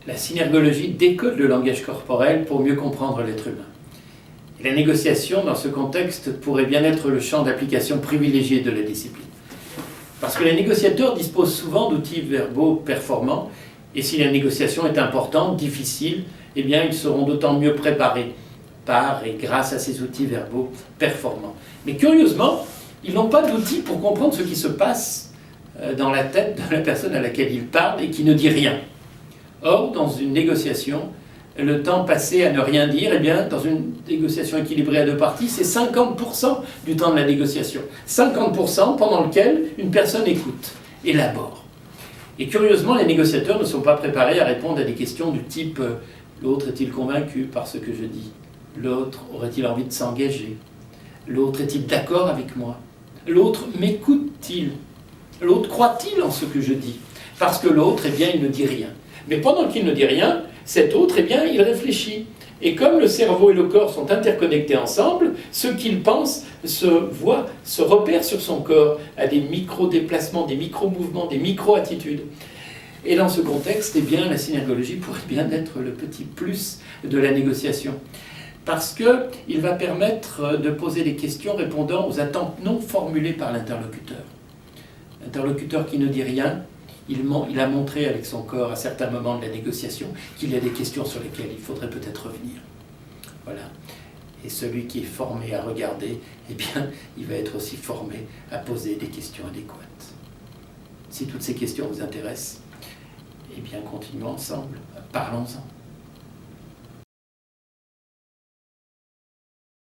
la synergologie décode le langage corporel pour mieux comprendre l'être humain. Et la négociation, dans ce contexte, pourrait bien être le champ d'application privilégié de la discipline. Parce que les négociateurs disposent souvent d'outils verbaux performants, et si la négociation est importante, difficile, eh bien ils seront d'autant mieux préparés par et grâce à ces outils verbaux performants. Mais curieusement, ils n'ont pas d'outils pour comprendre ce qui se passe dans la tête de la personne à laquelle ils parlent et qui ne dit rien. Or, dans une négociation, le temps passé à ne rien dire, eh bien, dans une négociation équilibrée à deux parties, c'est 50% du temps de la négociation. 50% pendant lequel une personne écoute, élabore. Et curieusement, les négociateurs ne sont pas préparés à répondre à des questions du type « l'autre est-il convaincu par ce que je dis ? L'autre aurait-il envie de s'engager ? L'autre est-il d'accord avec moi ? L'autre m'écoute-t-il ? L'autre croit-il en ce que je dis ? Parce que l'autre, eh bien, il ne dit rien. Mais pendant qu'il ne dit rien, cet autre, eh bien, il réfléchit. Et comme le cerveau et le corps sont interconnectés ensemble, ce qu'il pense se voit, se repère sur son corps à des micro-déplacements, des micro-mouvements, des micro-attitudes. Et dans ce contexte, eh bien, la synergologie pourrait bien être le petit plus de la négociation. Parce qu'il va permettre de poser des questions répondant aux attentes non formulées par l'interlocuteur. L'interlocuteur qui ne dit rien, il a montré avec son corps à certains moments de la négociation qu'il y a des questions sur lesquelles il faudrait peut-être revenir. Voilà. Et celui qui est formé à regarder, eh bien, il va être aussi formé à poser des questions adéquates. Si toutes ces questions vous intéressent, eh bien, continuons ensemble, parlons-en.